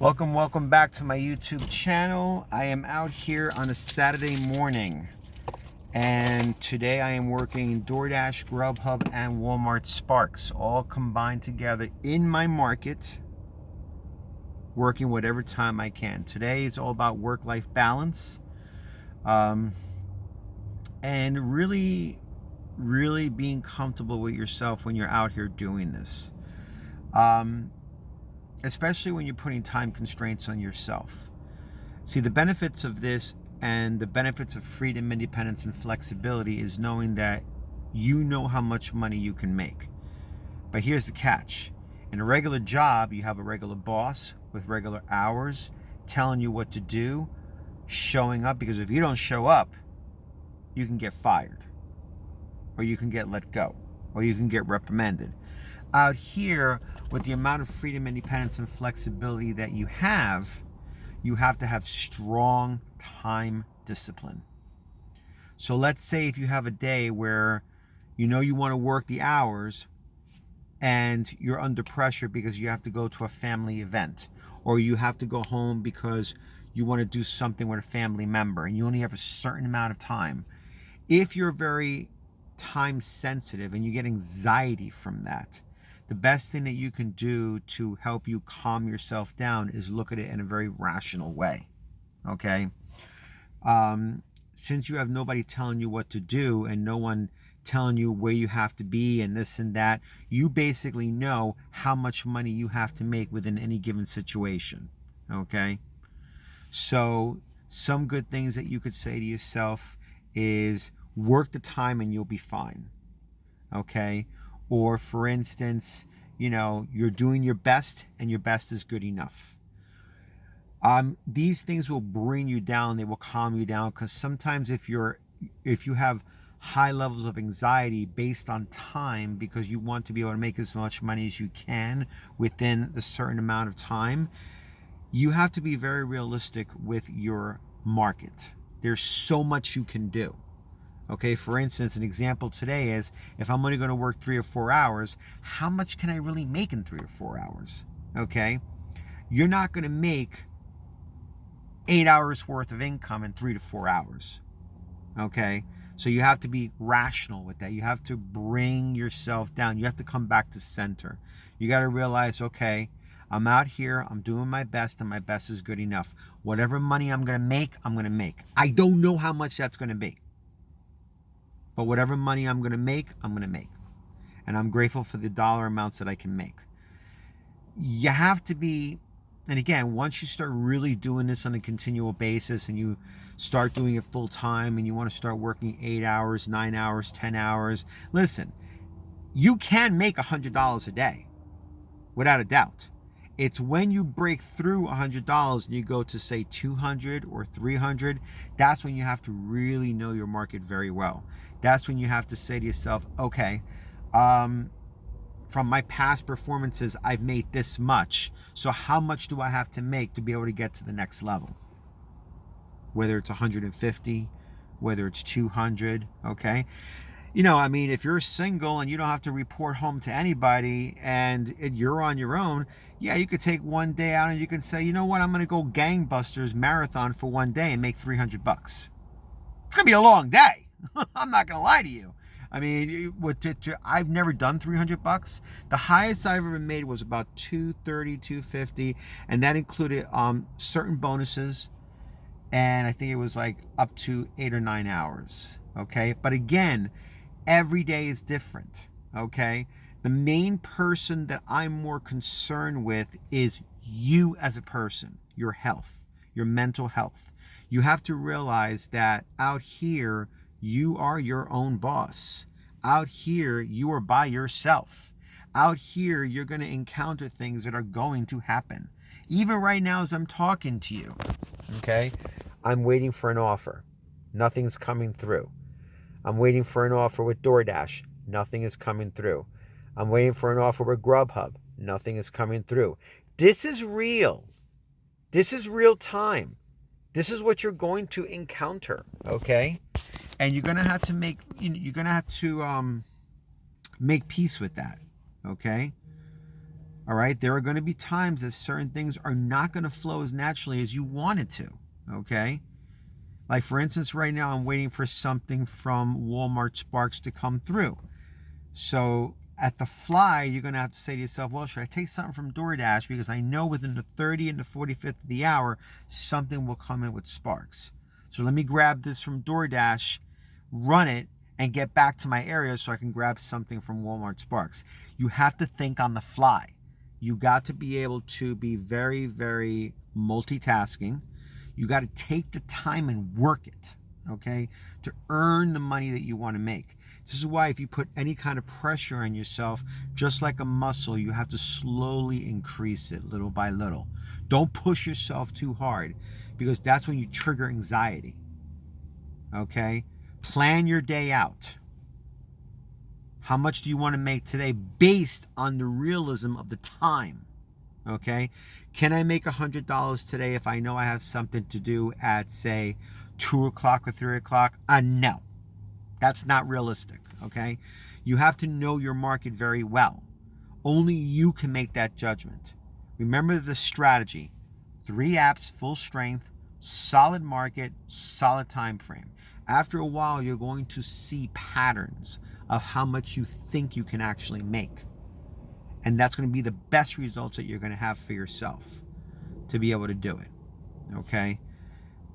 Welcome back to my YouTube channel. I am out here on a Saturday morning, and today I am working DoorDash, Grubhub, and Walmart Sparks, all combined together in my market, working whatever time I can. Today is all about work-life balance, and really being comfortable with yourself when you're out here doing this. Especially when you're putting time constraints on yourself. See, the benefits of this and the benefits of freedom, independence, and flexibility is knowing that you know how much money you can make. But here's the catch. In a regular job, you have a regular boss with regular hours telling you what to do, showing up, because if you don't show up, you can get fired, or you can get let go, or you can get reprimanded. Out here, with the amount of freedom, independence, and flexibility that you have to have strong time discipline. So let's say if you have a day where you know you want to work the hours and you're under pressure because you have to go to a family event, or you have to go home because you want to do something with a family member and you only have a certain amount of time. If you're very time sensitive and you get anxiety from that, the best thing that you can do to help you calm yourself down is look at it in a very rational way. Okay? Since you have nobody telling you what to do and no one telling you where you have to be and this and that, you basically know how much money you have to make within any given situation. Okay? So some good things that you could say to yourself is work the time and you'll be fine. Okay? Or for instance, you're doing your best and your best is good enough. These things will bring you down. They will calm you down, because sometimes if you have high levels of anxiety based on time, because you want to be able to make as much money as you can within a certain amount of time, you have to be very realistic with your market. There's so much you can do. Okay, for instance, an example today is, if I'm only going to work 3 or 4 hours, how much can I really make in 3 or 4 hours? Okay, you're not going to make 8 hours worth of income in 3 to 4 hours. Okay, so you have to be rational with that. You have to bring yourself down. You have to come back to center. You got to realize, okay, I'm out here, I'm doing my best, and my best is good enough. Whatever money I'm going to make, I'm going to make. I don't know how much that's going to be, but whatever money I'm going to make, I'm going to make. And I'm grateful for the dollar amounts that I can make. You have to be, and again, once you start really doing this on a continual basis and you start doing it full time and you want to start working 8 hours, 9 hours, 10 hours, listen, you can make $100 a day, without a doubt. It's when you break through $100 and you go to say 200 or 300, that's when you have to really know your market very well. That's when you have to say to yourself, okay, from my past performances, I've made this much. So how much do I have to make to be able to get to the next level? Whether it's 150, whether it's 200, okay? If you're single and you don't have to report home to anybody and you're on your own, yeah, you could take one day out and you can say, you know what, I'm going to go gangbusters marathon for one day and make $300. It's going to be a long day. I'm not going to lie to you. I've never done $300. The highest I've ever made was about 230, 250, and that included certain bonuses, and I think it was like up to 8 or 9 hours. Okay, but again, every day is different. Okay, the main person that I'm more concerned with is you as a person, your health, your mental health. You have to realize that out here, you are your own boss. Out here, you are by yourself. Out here, you're going to encounter things that are going to happen. Even right now as I'm talking to you, okay, I'm waiting for an offer. Nothing's coming through. I'm waiting for an offer with DoorDash. Nothing is coming through. I'm waiting for an offer with Grubhub. Nothing is coming through. This is real. This is real time. This is what you're going to encounter, okay? And you're going to have to make peace with that, okay? All right. There are going to be times that certain things are not going to flow as naturally as you want it to. Okay. Like, for instance, right now I'm waiting for something from Walmart Sparks to come through. So at the fly, you're going to have to say to yourself, well, should I take something from DoorDash? Because I know within the 30th and the 45th of the hour, something will come in with Sparks. So let me grab this from DoorDash, run it, and get back to my area so I can grab something from Walmart Sparks. You have to think on the fly. You got to be able to be very, very multitasking. You got to take the time and work it, okay, to earn the money that you want to make. This is why if you put any kind of pressure on yourself, just like a muscle, you have to slowly increase it little by little. Don't push yourself too hard, because that's when you trigger anxiety, okay? Plan your day out. How much do you want to make today based on the realism of the time? Okay. Can I make $100 today if I know I have something to do at, say, 2 o'clock or 3 o'clock? No, that's not realistic. Okay. You have to know your market very well. Only you can make that judgment. Remember the strategy: 3 apps, full strength, solid market, solid time frame. After a while, you're going to see patterns of how much you think you can actually make. And that's going to be the best results that you're going to have for yourself to be able to do it. Okay?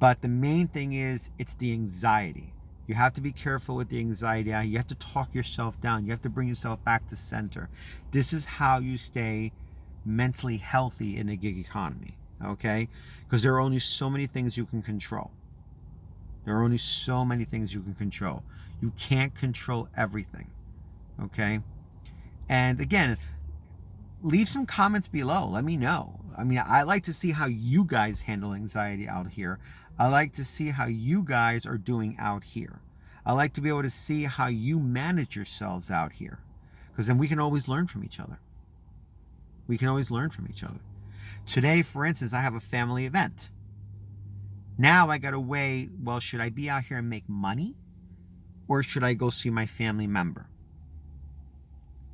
But the main thing is, it's the anxiety. You have to be careful with the anxiety. You have to talk yourself down. You have to bring yourself back to center. This is how you stay mentally healthy in the gig economy. Okay? Because there are only so many things you can control. There are only so many things you can control. You can't control everything. Okay? And again, leave some comments below. Let me know. I mean, I like to see how you guys handle anxiety out here. I like to see how you guys are doing out here. I like to be able to see how you manage yourselves out here, because then we can always learn from each other. We can always learn from each other. Today, for instance, I have a family event. Now I got to weigh, well, should I be out here and make money, or should I go see my family member?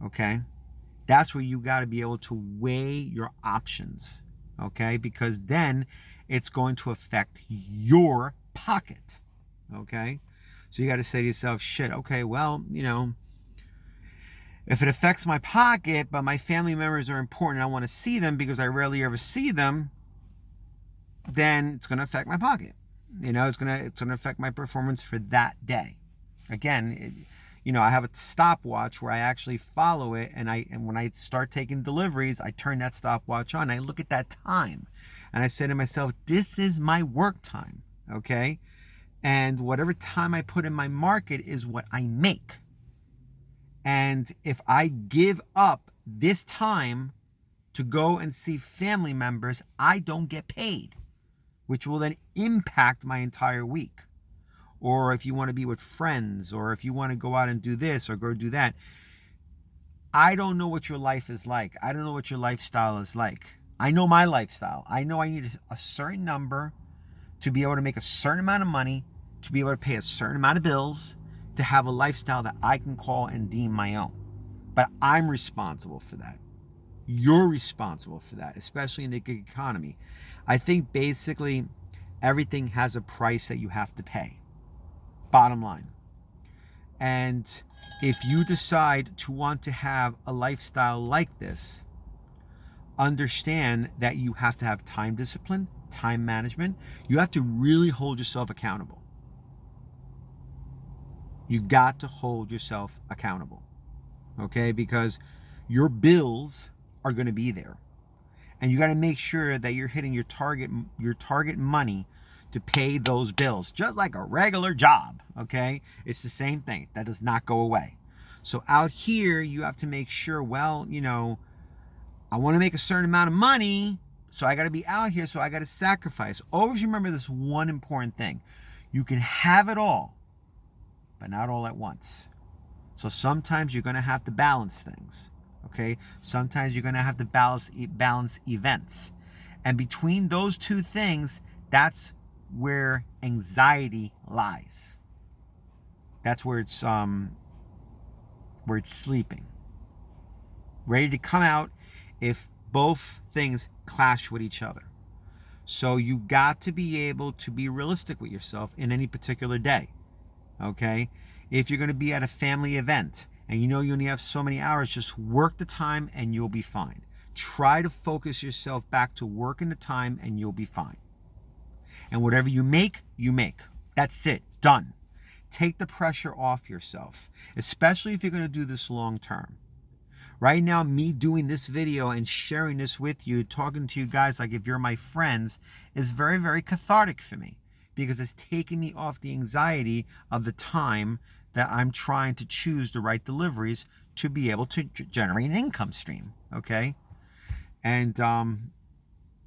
Okay? That's where you got to be able to weigh your options, okay? Because then it's going to affect your pocket, okay? So you got to say to yourself, shit, okay, well, if it affects my pocket, but my family members are important, I want to see them because I rarely ever see them, then it's going to affect my pocket. It's going to affect my performance for that day. Again, I have a stopwatch where I actually follow it, and when I start taking deliveries, I turn that stopwatch on. I look at that time, and I say to myself, this is my work time, okay? And whatever time I put in my market is what I make. And if I give up this time to go and see family members, I don't get paid, which will then impact my entire week. Or if you want to be with friends, or if you want to go out and do this or go do that. I don't know what your life is like. I don't know what your lifestyle is like. I know my lifestyle. I know I need a certain number to be able to make a certain amount of money, to be able to pay a certain amount of bills, to have a lifestyle that I can call and deem my own. But I'm responsible for that. You're responsible for that, especially in the gig economy. I think basically everything has a price that you have to pay. Bottom line. And if you decide to want to have a lifestyle like this, understand that you have to have time discipline, time management. You have to really hold yourself accountable. You got to hold yourself accountable, okay? Because your bills are going to be there, and you got to make sure that you're hitting your target money to pay those bills, just like a regular job, okay? It's the same thing. That does not go away. So out here, you have to make sure, well, I want to make a certain amount of money, so I got to be out here, so I got to sacrifice. Always remember this one important thing. You can have it all, but not all at once. So sometimes you're going to have to balance things, okay? Sometimes you're going to have to balance events. And between those two things, that's where anxiety lies. That's where it's sleeping, ready to come out if both things clash with each other. So you got to be able to be realistic with yourself in any particular day. Okay? If you're going to be at a family event and you know you only have so many hours, just work the time and you'll be fine. Try to focus yourself back to working the time and you'll be fine. And whatever you make, you make. That's it. Done. Take the pressure off yourself, especially if you're going to do this long term. Right now, me doing this video and sharing this with you, talking to you guys like if you're my friends, is very, very cathartic for me because it's taking me off the anxiety of the time that I'm trying to choose the right deliveries to be able to generate an income stream. Okay? And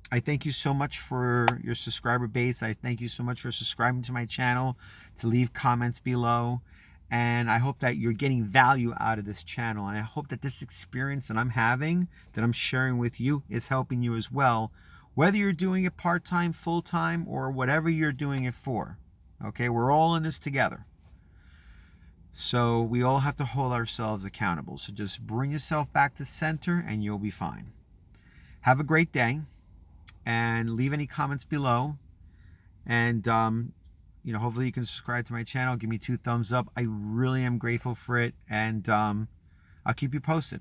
I thank you so much for your subscriber base. I thank you so much for subscribing to my channel, to leave comments below. And I hope that you're getting value out of this channel. And I hope that this experience that I'm having, that I'm sharing with you, is helping you as well. Whether you're doing it part-time, full-time, or whatever you're doing it for. Okay, we're all in this together. So we all have to hold ourselves accountable. So just bring yourself back to center and you'll be fine. Have a great day. And leave any comments below. And hopefully you can subscribe to my channel, give me 2 thumbs up. I really am grateful for it, and I'll keep you posted.